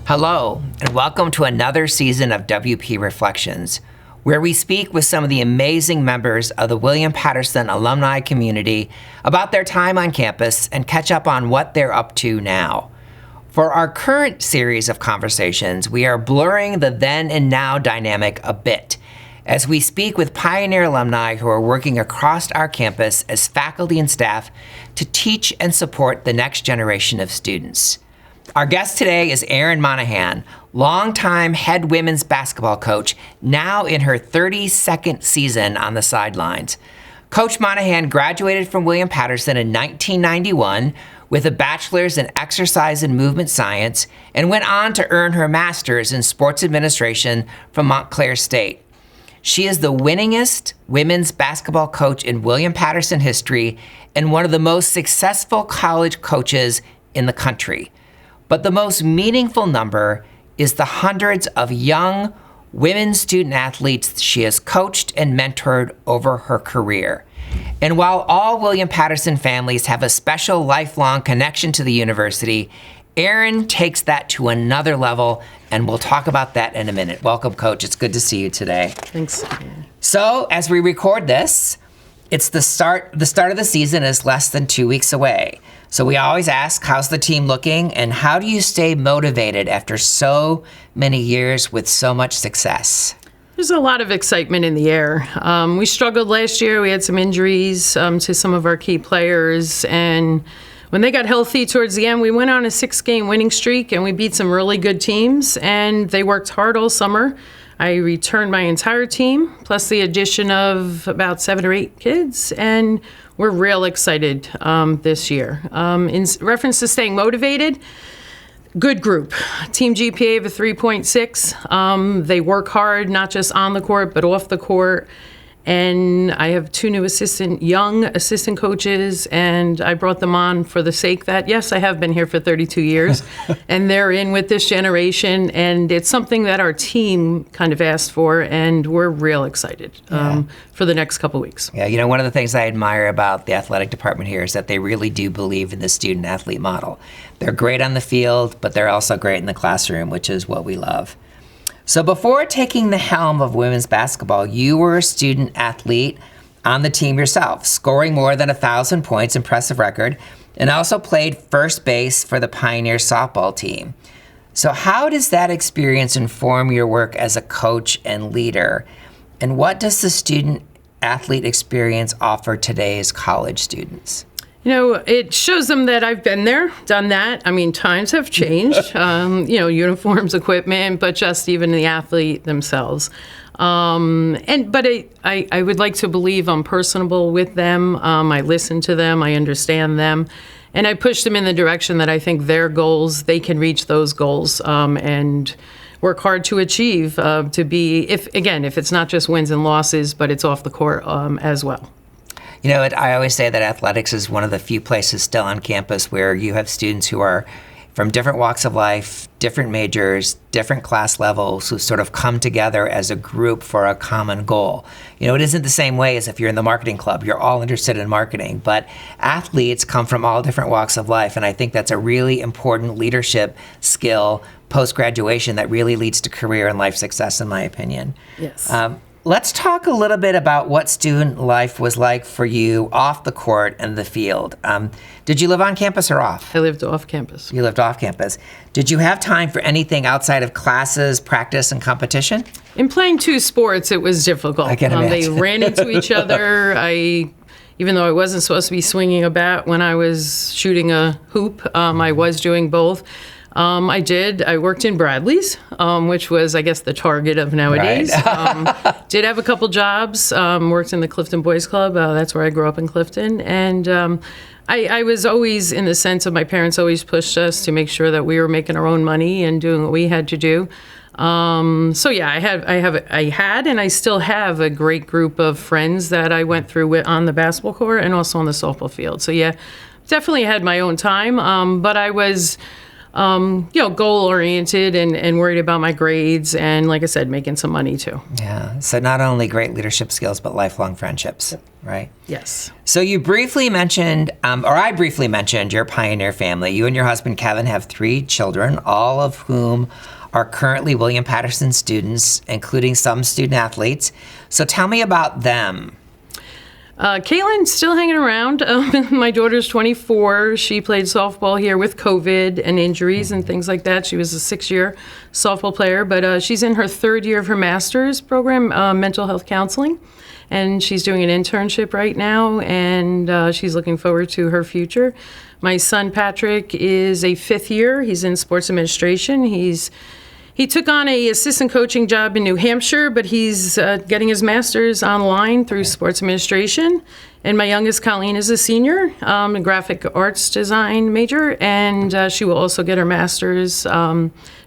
Hello, and welcome to another season of WP Reflections, where we speak with some of the amazing members of the William Patterson alumni community about their time on campus and catch up on what they're up to now. For our current series of conversations, we are blurring the then and now dynamic a bit as we speak with pioneer alumni who are working across our campus as faculty and staff to teach and support the next generation of students. Our guest today is Erin Monahan, longtime head women's basketball coach, now in her 32nd season on the sidelines. Coach Monahan graduated from William Patterson in 1991 with a bachelor's in exercise and movement science and went on to earn her master's in sports administration from Montclair State. She is the winningest women's basketball coach in William Patterson history and one of the most successful college coaches in the country. But the most meaningful number is the hundreds of young women student athletes she has coached and mentored over her career. And while all William Patterson families have a special lifelong connection to the university, Erin takes that to another level, and we'll talk about that in a minute. Welcome, Coach. It's good to see you today. Thanks. So, as we record this, it's the start of the season is less than 2 weeks away. So we always ask, how's the team looking, and how do you stay motivated after so many years with so much success? There's a lot of excitement in the air. We struggled last year. We had some injuries to some of our key players, and when they got healthy towards the end, we went on a 6-game winning streak, and we beat some really good teams, and they worked hard all summer. I returned my entire team, plus the addition of about 7 or 8 kids, and we're real excited this year. In reference to staying motivated, good group. Team GPA of a 3.6. They work hard, not just on the court, but off the court. And I have 2 new young assistant coaches, and I brought them on for the sake that, yes, I have been here for 32 years, and they're in with this generation, and it's something that our team kind of asked for, and we're real excited for the next couple weeks. Yeah, you know, one of the things I admire about the athletic department here is that they really do believe in the student-athlete model. They're great on the field, but they're also great in the classroom, which is what we love. So before taking the helm of women's basketball, you were a student athlete on the team yourself, scoring more than 1,000 points, impressive record, and also played first base for the Pioneer softball team. So how does that experience inform your work as a coach and leader? And what does the student athlete experience offer today's college students? You know, it shows them that I've been there, done that. I mean, times have changed, uniforms, equipment, but just even the athlete themselves. But I would like to believe I'm personable with them. I listen to them, I understand them, and I push them in the direction that I think their goals, they can reach those goals and work hard to achieve, to be, if it's not just wins and losses, but it's off the court as well. You know, I always say that athletics is one of the few places still on campus where you have students who are from different walks of life, different majors, different class levels, who sort of come together as a group for a common goal. You know, it isn't the same way as if you're in the marketing club. You're all interested in marketing, but athletes come from all different walks of life, and I think that's a really important leadership skill post-graduation that really leads to career and life success, in my opinion. Yes. Let's talk a little bit about what student life was like for you off the court and the field. Did you live on campus or off? I lived off campus. You lived off campus. Did you have time for anything outside of classes, practice, and competition? In playing 2 sports, it was difficult. I can imagine. They ran into each other. Even though I wasn't supposed to be swinging a bat when I was shooting a hoop, I was doing both. I worked in Bradley's, which was, I guess, the target of nowadays. Right. Did have a couple jobs, worked in the Clifton Boys Club. That's where I grew up in Clifton. And I was always in the sense of my parents always pushed us to make sure that we were making our own money and doing what we had to do. I had and I still have a great group of friends that I went through with on the basketball court and also on the softball field. So yeah, definitely had my own time. But I was goal-oriented and worried about my grades and, like I said, making some money too. Yeah. So not only great leadership skills, but lifelong friendships, right? Yes. So you briefly mentioned, or I briefly mentioned, your pioneer family. You and your husband, Kevin, have 3 children, all of whom are currently William Patterson students, including some student athletes. So tell me about them. Caitlin's still hanging around. My daughter's 24. She played softball here with COVID and injuries and things like that. She was a 6-year softball player, but she's in her 3rd year of her master's program, mental health counseling, and she's doing an internship right now, and she's looking forward to her future. My son, Patrick, is a 5th year. He's in sports administration. He took on a assistant coaching job in New Hampshire, but he's getting his master's online through sports administration. And my youngest, Colleen, is a senior, a graphic arts design major, and she will also get her master's.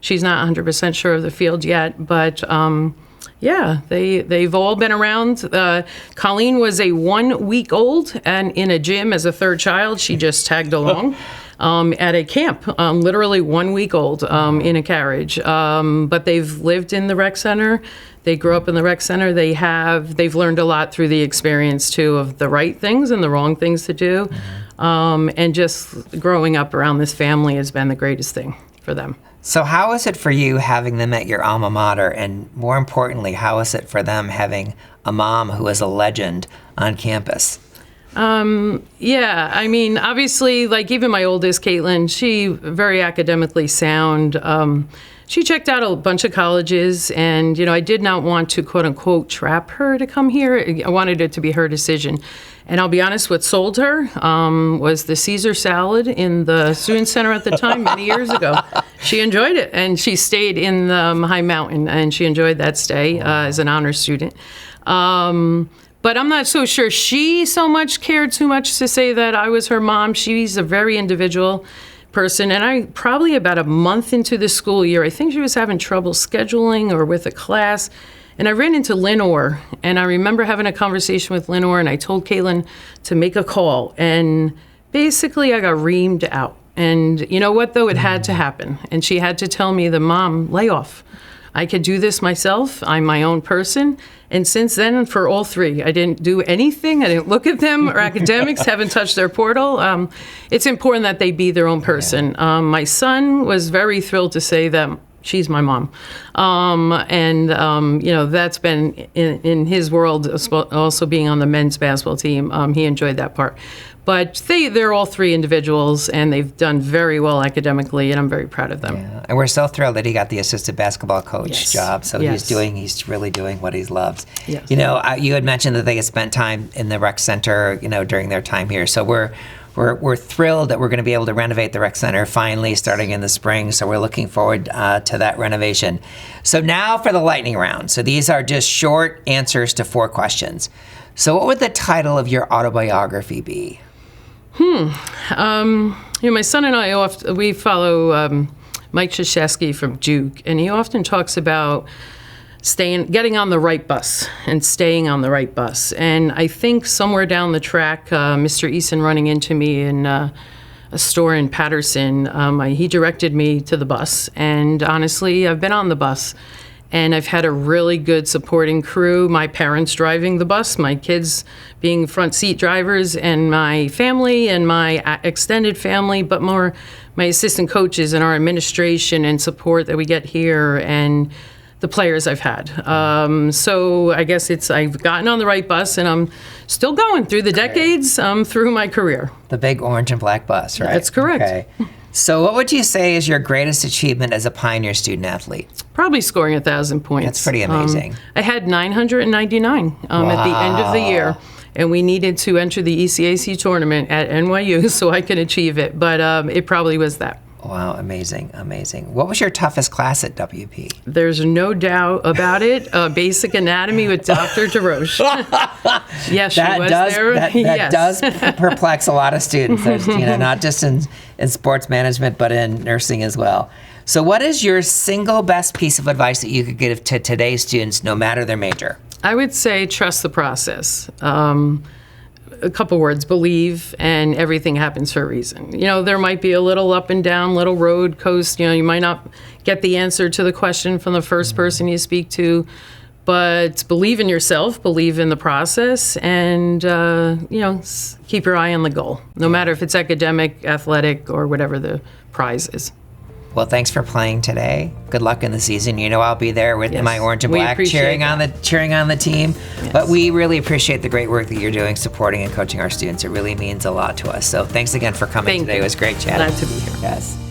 She's not 100% sure of the field yet, but they've all been around. Colleen was a 1-week-old and in a gym as a 3rd child. She just tagged along. At a camp, literally 1 week old, in a carriage. But they've lived in the rec center. They grew up in the rec center. They've learned a lot through the experience too of the right things and the wrong things to do. And just growing up around this family has been the greatest thing for them. So how is it for you having them at your alma mater? And more importantly, how is it for them having a mom who is a legend on campus? I mean, obviously, like even my oldest, Caitlin, she very academically sound. She checked out a bunch of colleges, and, I did not want to, quote unquote, trap her to come here. I wanted it to be her decision. And I'll be honest, what sold her was the Caesar salad in the student center at the time many years ago. She enjoyed it, and she stayed in the High Mountain, and she enjoyed that stay as an honors student. But I'm not so sure she so much cared too much to say that I was her mom. She's a very individual person. And I probably about a month into the school year, I think she was having trouble scheduling or with a class. And I ran into Lenore. And I remember having a conversation with Lenore. And I told Caitlin to make a call. And basically I got reamed out. And you know what, though? It had to happen. And she had to tell me, Mom, lay off. I could do this myself. I'm my own person. And since then, for all 3, I didn't do anything. I didn't look at them or academics, haven't touched their portal. It's important that they be their own person. My son was very thrilled to say that she's my mom. That's been in his world, also being on the men's basketball team. He enjoyed that part. But they're all 3 individuals, and they've done very well academically, and I'm very proud of them. Yeah. And we're so thrilled that he got the assistant basketball coach job. So he's really doing what he loves. Yes. You had mentioned that they had spent time in the rec center, during their time here. So we're thrilled that we're going to be able to renovate the rec center finally starting in the spring. So we're looking forward to that renovation. So now for the lightning round. So these are just short answers to 4 questions. So what would the title of your autobiography be? My son and I we follow Mike Krzyzewski from Duke, and he often talks about getting on the right bus and staying on the right bus. And I think somewhere down the track, Mr. Eason running into me in a store in Patterson, he directed me to the bus. And honestly, I've been on the bus. And I've had a really good supporting crew, my parents driving the bus, my kids being front seat drivers, and my family and my extended family, but more my assistant coaches and our administration and support that we get here and the players I've had. So I guess I've gotten on the right bus, and I'm still going through the decades through my career. The big orange and black bus, right? That's correct. Okay. So what would you say is your greatest achievement as a pioneer student athlete? Probably scoring 1,000 points. That's pretty amazing. I had 999 at the end of the year, and we needed to enter the ECAC tournament at NYU so I could achieve it, but it probably was that. Wow, amazing, amazing. What was your toughest class at WP? There's no doubt about it. Basic anatomy with Dr. DeRoche. Yes, she was there. That does perplex a lot of students. There's, not just in sports management, but in nursing as well. So what is your single best piece of advice that you could give to today's students, no matter their major? I would say trust the process. a couple words: believe, and everything happens for a reason. There might be a little up and down, little road coast. You might not get the answer to the question from the first person you speak to, but believe in yourself, believe in the process, and keep your eye on the goal, no matter if it's academic, athletic, or whatever the prize is. Well, thanks for playing today. Good luck in the season. I'll be there with my orange and black cheering on the team. Yes. But we really appreciate the great work that you're doing, supporting and coaching our students. It really means a lot to us. So thanks again for coming today. It was great chatting. Glad to be here. Yes.